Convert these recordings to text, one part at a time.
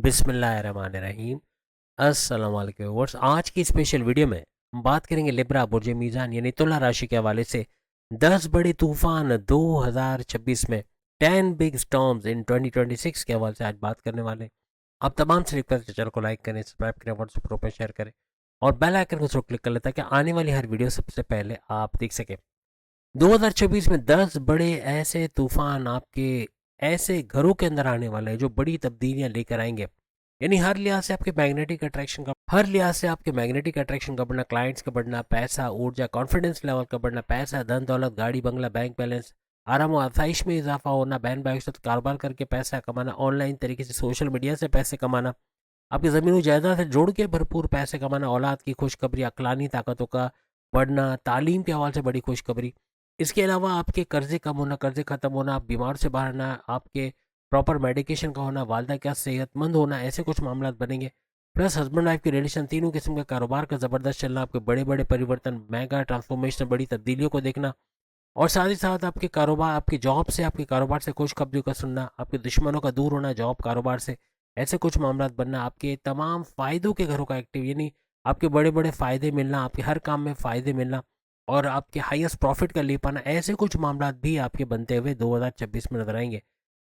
बिस्मिल्लाहिर्रहमानिर्रहीम। अस्सलाम वालेकुम व्यूअर्स। आज की स्पेशल वीडियो में हम बात करेंगे लिब्रा बुर्ज मीज़ान यानी तुला राशि के हवाले से 10 बड़े तूफान 2026 में 10 बिग स्टॉर्म्स इन 2026 के हवाले से आज बात करने वाले हैं। आप तमाम से रिक्वेस्ट है चैनल को लाइक करें, सब्सक्राइब करें, व्हाट्सएप ग्रुप में शेयर करें और बेल आइकन को जरूर क्लिक कर लें ताकि आने वाली हर वीडियो सबसे पहले आप देख सकें। 2026 में 10 बड़े ऐसे तूफान आपके ऐसे घरों के अंदर आने वाले हैं जो बड़ी तब्दीलियां लेकर आएंगे। यानी हर लिहाज से आपके मैग्नेटिक अट्रैक्शन का बढ़ना, क्लाइंट्स का बढ़ना, पैसा, ऊर्जा, कॉन्फिडेंस लेवल का बढ़ना, पैसा, धन दौलत, गाड़ी बंगला, बैंक बैलेंस, आराम और आसाइश में इजाफा होना, बहन भाइयों के साथ कारोबार करके पैसा कमाना, ऑनलाइन तरीके से सोशल मीडिया से पैसे कमाना, आपकी ज़मीन जायदाद से जोड़ के भरपूर पैसे कमाना, औलाद की खुशखबरी, अकलानी ताकतों का बढ़ना, तालीम के हवाले से बड़ी खुशखबरी। इसके अलावा आपके कर्जे कम होना, कर्जे खत्म होना, आप बीमार से बाहर आना, आपके प्रॉपर मेडिकेशन का होना, वालदा का सेहतमंद होना, ऐसे कुछ मामला बनेंगे। प्लस हस्बैंड वाइफ की रिलेशन, तीनों किस्म के कारोबार का ज़बरदस्त चलना, आपके बड़े बड़े परिवर्तन, मेगा ट्रांसफॉर्मेशन, बड़ी तब्दीलियों को देखना और साथ ही साथ आपके कारोबार, आपकी जॉब से, आपके कारोबार से खुशखबरी का सुनना, आपके दुश्मनों का दूर होना जॉब कारोबार से, ऐसे कुछ मामला बनना, आपके तमाम फ़ायदों के घरों का एक्टिव यानी आपके बड़े बड़े फ़ायदे मिलना, आपके हर काम में फ़ायदे मिलना और आपके हाईएस्ट प्रॉफिट का ले पाना, ऐसे कुछ मामला भी आपके बनते हुए 2026 में नजर आएंगे।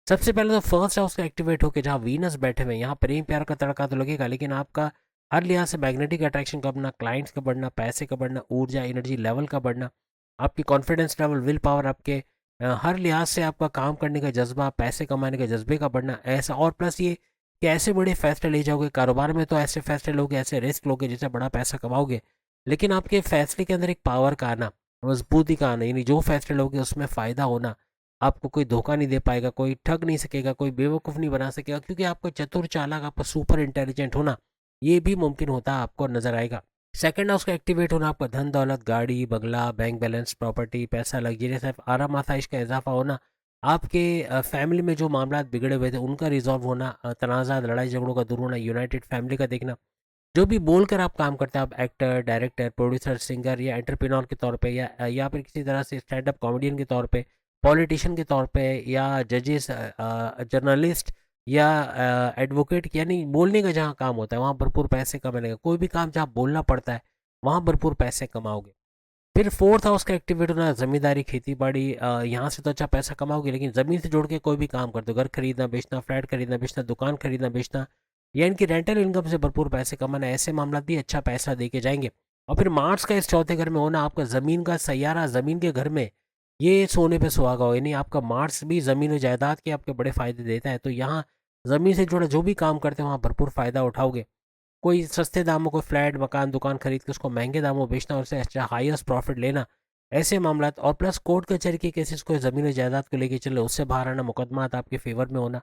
सबसे पहले तो फर्स्ट हाउस का एक्टिवेट होकर जहाँ वीनस बैठे हुए हैं, यहाँ प्रेम प्यार का तड़का तो लगेगा, लेकिन आपका हर लिहाज से मैग्नेटिक अट्रैक्शन का बढ़ना, क्लाइंट्स का बढ़ना, पैसे का बढ़ना, ऊर्जा एनर्जी लेवल का बढ़ना, आपकी कॉन्फिडेंस लेवल, विल पावर, आपके हर लिहाज से आपका काम करने का जज्बा, पैसे कमाने के जज्बे का बढ़ना, ऐसा और प्लस ये कि ऐसे बड़े फैसले ले जाओगे कारोबार में, तो ऐसे फैसले लोगे, ऐसे रिस्क लोगे जिससे बड़ा पैसा कमाओगे, लेकिन आपके फैसले के अंदर एक पावर का आना, मजबूती का आना, यानी जो फैसले लोगे उसमें फ़ायदा होना, आपको कोई धोखा नहीं दे पाएगा, कोई ठग नहीं सकेगा, कोई बेवकूफ़ नहीं बना सकेगा, क्योंकि आपको चतुर चालाक, आपका सुपर इंटेलिजेंट होना ये भी मुमकिन होता आपको नजर आएगा। सेकंड हाउस का एक्टिवेट होना, आपका धन दौलत, गाड़ी बंगला, बैंक बैलेंस, प्रॉपर्टी, पैसा, लग्जरियस लाइफ, आराम आसाइश का इजाफा होना, आपके फैमिली में जो मामला बिगड़े हुए थे उनका रिजॉल्व होना, तनाज़ात, लड़ाई झगड़ों का दूर होना, यूनाइटेड फैमिली का देखना, जो भी बोलकर आप काम करते हैं, आप एक्टर, डायरेक्टर, प्रोड्यूसर, सिंगर या एंटरप्रेन्योर के तौर पे या फिर किसी तरह से स्टैंड अप कॉमेडियन के तौर पे, पॉलिटिशियन के तौर पे या जजेस, जर्नलिस्ट या एडवोकेट, यानी बोलने का जहाँ काम होता है वहाँ भरपूर पैसे कमाने, कोई भी काम जहाँ बोलना पड़ता है वहाँ भरपूर पैसे कमाओगे। फिर फोर्थ हाउस का एक्टिवेट होना, जमींदारी, खेती बाड़ी, यहाँ से तो अच्छा पैसा कमाओगे, लेकिन ज़मीन से जोड़ के कोई भी काम कर दो, घर खरीदना बेचना, फ्लैट खरीदना बेचना, दुकान खरीदना बेचना या इनकी रेंटल इनकम से भरपूर पैसे कमाना, ऐसे मामला भी अच्छा पैसा दे के जाएंगे। और फिर मार्स का इस चौथे घर में होना, आपका ज़मीन का सैयारा, ज़मीन के घर में ये सोने पे सुहागा हो, यानी आपका मार्स भी ज़मीन और जायदाद के आपके बड़े फ़ायदे देता है, तो यहाँ ज़मीन से जुड़ा जो भी काम करते हैं वहाँ भरपूर फ़ायदा उठाओगे। कोई सस्ते दामों को फ्लैट मकान दुकान खरीद के उसको महंगे दामों में बेचना और उससे अच्छा हाईएस्ट प्रॉफिट लेना, ऐसे मामला और प्लस कोर्ट कचहरी के केसेस को, ज़मीन जायदाद को लेके चले उससे बाहर आना, मुकदमात आपके फेवर में होना,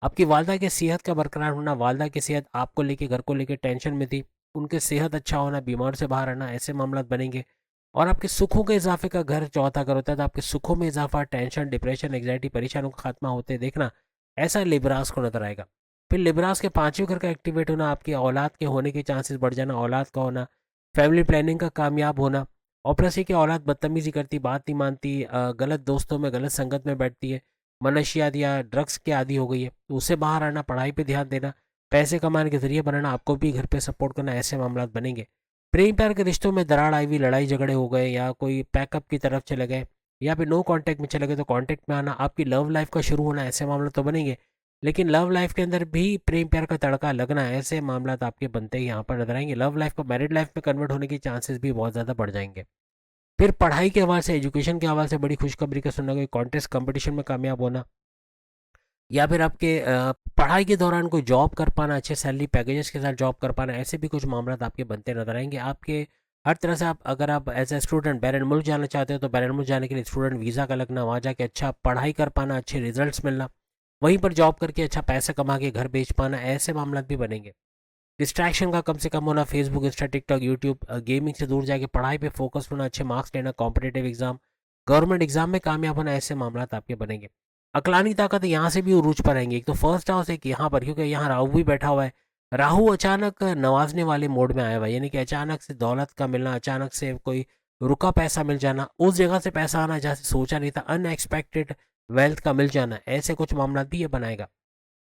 आपकी वालदा की सेहत का बरकरार होना, वालदा की सेहत आपको लेके घर को लेके टेंशन में थी, उनके सेहत अच्छा होना, बीमार से बाहर आना, ऐसे मामला बनेंगे। और आपके सुखों के इजाफे का घर चौथा घर होता है, तो आपके सुखों में इजाफा, टेंशन, डिप्रेशन, एग्जाइटी, परेशानियों का खात्मा होते देखना, ऐसा लिब्रास को नजर आएगा। फिर लिब्रास के पांचवें घर का एक्टिवेट होना, आपकी औलाद के होने के चांसेस बढ़ जाना, औलाद का होना, फैमिली प्लानिंग का कामयाब होना और प्लस ये कि औलाद बदतमीजी करती, बात नहीं मानती, गलत दोस्तों में, गलत संगत में बैठती है, मनशियात या ड्रग्स के आदी हो गई है, तो उससे बाहर आना, पढ़ाई पे ध्यान देना, पैसे कमाने के जरिए बनाना, आपको भी घर पे सपोर्ट करना, ऐसे मामला बनेंगे। प्रेम प्यार के रिश्तों में दरार आई हुई, लड़ाई झगड़े हो गए या कोई पैकअप की तरफ चले गए या फिर नो कांटेक्ट में चले गए तो कांटेक्ट में आना, आपकी लव लाइफ का शुरू होना, ऐसे मामले तो बनेंगे। लेकिन लव लाइफ के अंदर भी प्रेम प्यार का तड़का लगना, ऐसे मामला आपके बनते ही यहाँ पर नजर आएंगे। लव लाइफ को मैरिड लाइफ में कन्वर्ट होने के चांसेस भी बहुत ज़्यादा बढ़ जाएंगे। फिर पढ़ाई के हवाले से, एजुकेशन के हवाले से बड़ी खुशखबरी का सुनना, कोई कॉन्टेस्ट कंपटीशन में कामयाब होना या फिर आपके पढ़ाई के दौरान कोई जॉब कर पाना, अच्छे सैलरी पैकेजेस के साथ जॉब कर पाना, ऐसे भी कुछ मामला आपके बनते नजर आएंगे। आपके हर तरह से आप, अगर आप एज ए स्टूडेंट बैरन मुल्क जाना चाहते हो तो बैरन मुल्क जाने के लिए स्टूडेंट वीज़ा का लगना, वहाँ जाके अच्छा पढ़ाई कर पाना, अच्छे रिजल्ट्स मिलना, वहीं पर जॉब करके अच्छा पैसा कमा के घर बेच पाना, ऐसे मामला भी बनेंगे। डिस्ट्रैक्शन का कम से कम होना, Facebook, Insta, TikTok, YouTube, gaming से दूर जाके पढ़ाई पे फोकस होना, अच्छे मार्क्स लेना, कॉम्पिटेटिव एग्जाम, गवर्नमेंट एग्जाम में कामयाब होना, ऐसे मामला आपके बनेंगे। अकलानी ताकत यहाँ से भी उरूज पर आएंगे, एक तो फर्स्ट हाउस एक यहाँ पर, क्योंकि यहाँ राहु भी बैठा हुआ है। राहु अचानक नवाजने वाले मोड में आया हुआ है, यानी कि अचानक से दौलत का मिलना, अचानक से कोई रुका पैसा मिल जाना, उस जगह से पैसा आना जहाँ से सोचा नहीं था, अनएक्सपेक्टेड वेल्थ का मिल जाना, ऐसे कुछ मामला भी ये बनाएगा।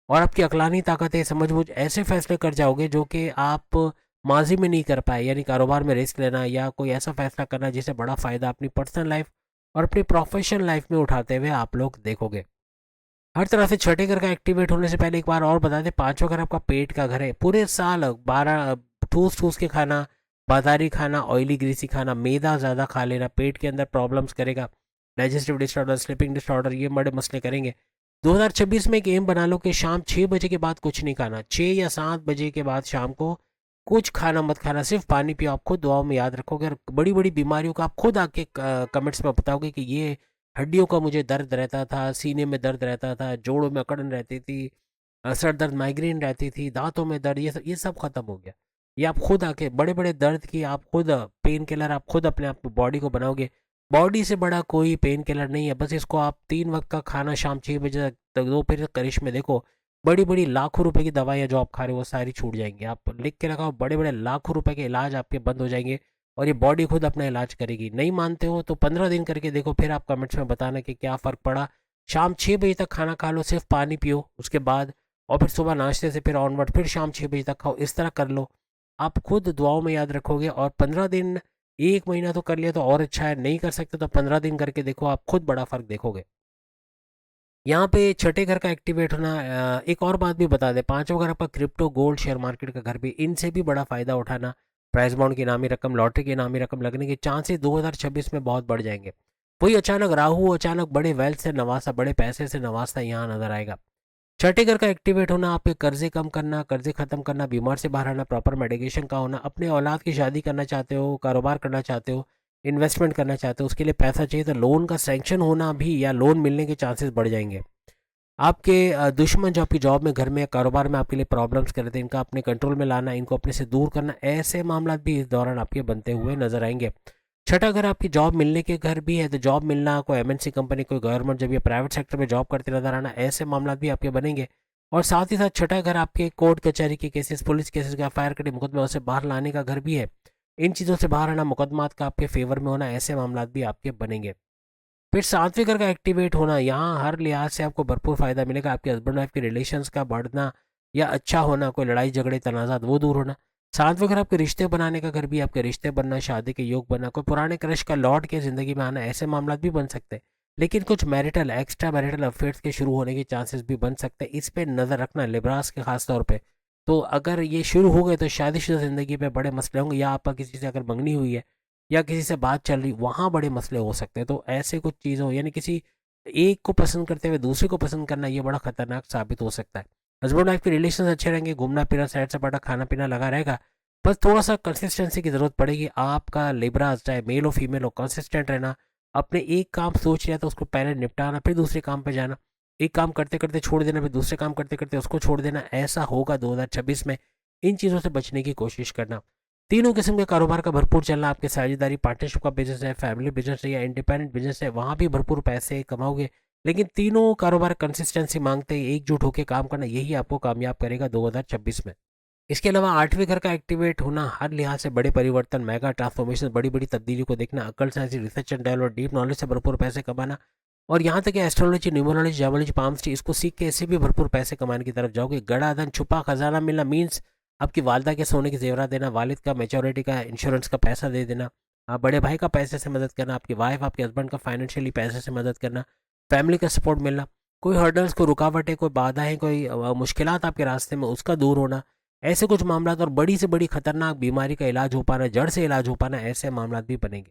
और आपकी अकलानी ताकत है, समझ-बूझ ऐसे फैसले कर जाओगे जो कि आप माज़ी में नहीं कर पाए, यानी कारोबार में रिस्क लेना या कोई ऐसा फैसला करना जिससे बड़ा फ़ायदा अपनी पर्सनल लाइफ और अपनी प्रोफेशनल लाइफ में उठाते हुए आप लोग देखोगे। हर तरह से छठे घर का एक्टिवेट होने से पहले एक बार और बता दें, पांचवा घर आपका पेट का घर है। पूरे साल 12 ठूस ठूस के खाना, बाजारी खाना, ऑयली ग्रीसी खाना, मैदा ज़्यादा खा लेना पेट के अंदर प्रॉब्लम्स करेगा। डाइजेस्टिव डिसऑर्डर, स्लीपिंग डिसऑर्डर, ये बड़े मसले करेंगे। 2026 में एक एम बना लो कि शाम 6 बजे के बाद कुछ नहीं खाना। 6 या 7 बजे के बाद शाम को कुछ खाना मत खाना, सिर्फ पानी पियो। आप खुद दुआओं में याद रखोगे और बड़ी बड़ी बीमारियों का आप खुद आके कमेंट्स में बताओगे कि ये हड्डियों का मुझे दर्द रहता था, सीने में दर्द रहता था, जोड़ों में अकड़न रहती थी, सर दर्द, माइग्रेन रहती थी, दांतों में दर्द, ये सब खत्म हो गया। ये आप खुद आके बड़े बड़े दर्द की आप खुद पेन किलर आप खुद अपने आप बॉडी को बनाओगे। बॉडी से बड़ा कोई पेन किलर नहीं है। बस इसको आप 3 वक्त का खाना शाम 6 बजे तक दो, फिर करिश्मे देखो। बड़ी बड़ी लाखों रुपए की दवाइयाँ जो आप खा रहे हो वो सारी छूट जाएंगी। आप लिख के लगाओ, बड़े बड़े लाखों रुपए के इलाज आपके बंद हो जाएंगे और ये बॉडी खुद अपना इलाज करेगी। नहीं मानते हो तो 15 दिन करके देखो, फिर आप कमेंट्स में बताना कि क्या फ़र्क पड़ा। शाम 6 बजे तक खाना खा लो, सिर्फ पानी पियो उसके बाद, और फिर सुबह नाश्ते से फिर ऑनवर्ड फिर शाम 6 बजे तक खाओ। इस तरह कर लो, आप खुद दुआओं में याद रखोगे। और 15 दिन, 1 महीना तो कर लिया तो और अच्छा है, नहीं कर सकते तो 15 दिन करके देखो, आप खुद बड़ा फ़र्क देखोगे। यहाँ पे छठे घर का एक्टिवेट होना, एक और बात भी बता दें, पांचवा घर आपका क्रिप्टो, गोल्ड, शेयर मार्केट का घर भी, इनसे भी बड़ा फायदा उठाना। प्राइस बॉन्ड की इनामी रकम, लॉटरी की इनामी रकम लगने के चांसेस 2026 में बहुत बढ़ जाएंगे। वही अचानक राहु अचानक बड़े वेल्थ से नवासा, बड़े पैसे से नवासा यहाँ नजर आएगा। छठे घर का एक्टिवेट होना, आपके कर्जे कम करना, कर्जे खत्म करना, बीमार से बाहर आना, प्रॉपर मेडिकेशन का होना, अपने औलाद की शादी करना चाहते हो, कारोबार करना चाहते हो, इन्वेस्टमेंट करना चाहते हो, उसके लिए पैसा चाहिए तो लोन का सैंक्शन होना भी या लोन मिलने के चांसेस बढ़ जाएंगे। आपके दुश्मन जो आपकी जॉब में, घर में, कारोबार में आपके लिए प्रॉब्लम्स कर रहे थे, इनका अपने कंट्रोल में लाना, इनको अपने से दूर करना, ऐसे मामला भी इस दौरान आपके बनते हुए नजर आएंगे। छठा घर आपकी जॉब मिलने के घर भी है, तो जॉब मिलना, कोई एमएनसी कंपनी, कोई गवर्नमेंट जब या प्राइवेट सेक्टर में जॉब करते नजर आना, ऐसे मामला भी आपके बनेंगे। और साथ ही साथ छठा घर आपके कोर्ट कचहरी के केसेस, पुलिस केसेस का, फायर कटे मुकदमे से बाहर लाने का घर भी है। इन चीज़ों से बाहर आना, मुकदमात का आपके फेवर में होना, ऐसे मामला भी आपके बनेंगे। फिर सातवें घर का एक्टिवेट होना, यहाँ हर लिहाज से आपको भरपूर फायदा मिलेगा। आपके हस्बैंड वाइफ के रिलेशंस का बढ़ना या अच्छा होना, कोई लड़ाई झगड़े तनाजात वो दूर होना। सातवें घर आपके रिश्ते बनाने का घर भी, आपके रिश्ते बनना, शादी के योग बनना, कोई पुराने क्रश का लौट के जिंदगी में आना, ऐसे मामला भी बन सकते हैं। लेकिन कुछ मैरिटल, एक्स्ट्रा मैरिटल अफेयर्स के शुरू होने के चांसेस भी बन सकते हैं। इस पे नज़र रखना लिब्रास के खास तौर पे। तो अगर ये शुरू हो गए तो शादीशुदा जिंदगी में बड़े मसले होंगे, या आपका किसी से अगर मंगनी हुई है या किसी से बात चल रही, वहाँ बड़े मसले हो सकते हैं। तो ऐसे कुछ चीज़ों, यानी किसी एक को पसंद करते हुए दूसरे को पसंद करना, ये बड़ा खतरनाक साबित हो सकता है। हस्बैंड वाइफ के रिलेशन अच्छे रहेंगे, घूमना फिरना, सैर सपाटा, खाना पीना लगा रहेगा। बस थोड़ा सा कंसिस्टेंसी की ज़रूरत पड़ेगी। आपका लिब्रा, चाहे मेल हो फीमेल हो, कंसिस्टेंट रहना। अपने एक काम सोच लिया तो उसको पहले निपटाना, फिर दूसरे काम पे जाना। एक काम करते करते छोड़ देना, फिर दूसरे काम करते करते उसको छोड़ देना, ऐसा होगा 2026 में। इन चीज़ों से बचने की कोशिश करना। तीनों किस्म के कारोबार का भरपूर चलना, आपके साझेदारी, पार्टनरशिप का बिजनेस है, फैमिली बिजनेस है या इंडिपेंडेंट बिजनेस है, वहाँ भी भरपूर पैसे कमाओगे। लेकिन तीनों कारोबार कंसिस्टेंसी मांगते हैं, एकजुट होकर काम करना, यही आपको कामयाब करेगा 2026 में। इसके अलावा आठवें घर का एक्टिवेट होना, हर लिहाज से बड़े परिवर्तन, मेगा ट्रांसफॉर्मेशन, बड़ी बड़ी तब्दीली को देखना, अकल, science, research and develop, deep knowledge से भरपूर पैसे कमाना। और यहाँ तक कि एस्ट्रोलॉजी, न्यूमरोलॉजी, जामोलॉजी, पाम्स्ट्री, इसको सीख के इससे भी भरपूर पैसे कमाने की तरफ जाओगे। गड़ा धन, छुपा खजाना मिलना मीन्स आपकी वालदा के सोने की जेवरात देना, वालिद का मेचोरिटी का इंश्योरेंस का पैसा दे देना, बड़े भाई का पैसे से मदद करना, आपकी वाइफ, आपके हस्बैंड का फाइनेंशियली पैसे से मदद करना, फैमिली का सपोर्ट मिलना, कोई हर्डल्स, कोई रुकावटें, कोई बाधाएं, कोई मुश्किलात आपके रास्ते में, उसका दूर होना, ऐसे कुछ मामला। और बड़ी से बड़ी खतरनाक बीमारी का इलाज हो पाना, जड़ से इलाज हो पाना, ऐसे मामला भी बनेंगे।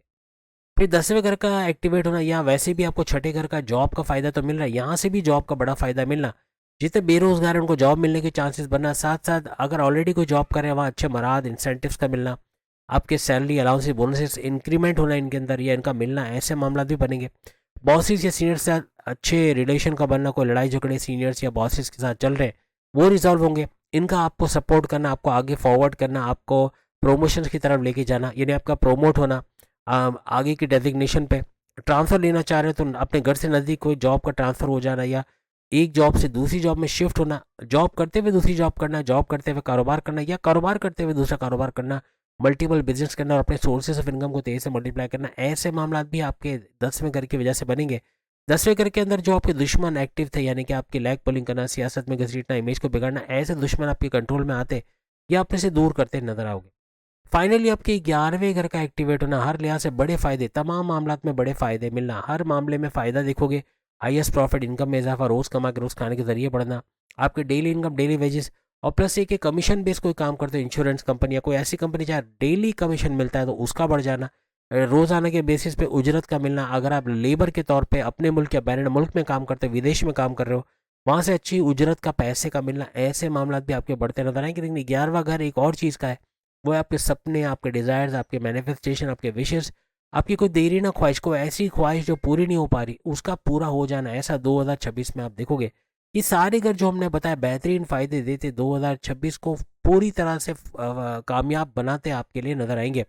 फिर 10वें घर का एक्टिवेट होना, यहाँ वैसे भी आपको छठे घर का जॉब का फायदा तो मिल रहा है, यहाँ से भी जॉब का बड़ा फायदा मिलना। जितने बेरोजगार हैं उनको जॉब मिलने के चांसेस बनना, साथ साथ अगर ऑलरेडी कोई जॉब कर रहे हैं वहाँ अच्छे मराद, इंसेंटिव्स का मिलना, आपके सैलरी अलाउंसेस, बोनसेस, इंक्रीमेंट होना इनके अंदर या इनका मिलना, ऐसे मामला भी बनेंगे। बॉसेस या सीनियर्स से अच्छे रिलेशन का बनना, कोई लड़ाई झगड़े सीनियर्स या बॉसेस के साथ चल रहे हैं वो रिजॉल्व होंगे। इनका आपको सपोर्ट करना, आपको आगे फॉरवर्ड करना, आपको प्रमोशन की तरफ लेके जाना, यानी आपका प्रोमोट होना, आगे की डेजिग्नेशन पे। ट्रांसफ़र लेना चाह रहे हो तो अपने घर से नज़दीक कोई जॉब का ट्रांसफ़र हो जाना, या एक जॉब से दूसरी जॉब में शिफ्ट होना, जॉब करते हुए दूसरी जॉब करना, जॉब करते हुए कारोबार करना, या कारोबार करते हुए दूसरा कारोबार करना, मल्टीपल बिजनेस करना और अपने सोर्सेस ऑफ इनकम को तेज़ी से मल्टीप्लाई करना, ऐसे मामला भी आपके 10वें घर की वजह से बनेंगे। 10वें घर के अंदर जो आपके दुश्मन एक्टिव थे, यानी कि आपकी लैग पुलिंग करना, सियासत में घसीटना, इमेज को बिगाड़ना, ऐसे दुश्मन आपके कंट्रोल में आते या अपने से दूर करते नजर आओगे। फाइनली आपके 11वें घर का एक्टिवेट होना, हर लिहाज से बड़े फायदे, तमाम मामलात में बड़े फायदे मिलना, हर मामले में फायदा देखोगे। हाईएस्ट प्रॉफिट, इनकम में इजाफा, रोज कमा के रोज खाने के जरिए बढ़ना, आपके डेली इनकम, डेली वेजेस, और प्लस ये कि कमीशन बेस कोई काम करते हो, इंश्योरेंस कंपनी या कोई ऐसी कंपनी जहाँ डेली कमीशन मिलता है तो उसका बढ़ जाना, रोजाना के बेसिस पे उजरत का मिलना। अगर आप लेबर के तौर पे अपने मुल्क या बैरन मुल्क में काम करते हो, विदेश में काम कर रहे हो, वहां से अच्छी उजरत का, पैसे का मिलना, ऐसे मामला भी आपके बढ़ते नजर आएंगे। लेकिन 11वां घर एक और चीज़ का है, वो है आपके सपने, आपके डिजायर्स, आपके मैनिफेस्टेशन, आपके विशेस, आपकी कोई देरी ना ख्वाहिश, कोई ऐसी ख्वाहिश जो पूरी नहीं हो पा रही, उसका पूरा हो जाना। ऐसा 2026 में आप देखोगे कि सारे घर जो हमने बताया बेहतरीन फायदे देते 2026 को पूरी तरह से कामयाब बनाते आपके लिए नजर आएंगे।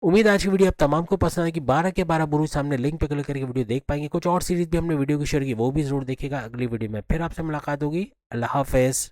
उम्मीद आज की वीडियो आप तमाम को पसंद है कि 12 के 12 बुरुज सामने लिंक पे क्लिक करके वीडियो देख पाएंगे। कुछ और सीरीज भी हमने वीडियो की शेयर की, वो भी जरूर देखेगा। अगली वीडियो में फिर आपसे मुलाकात होगी। अल्लाह हाफिज।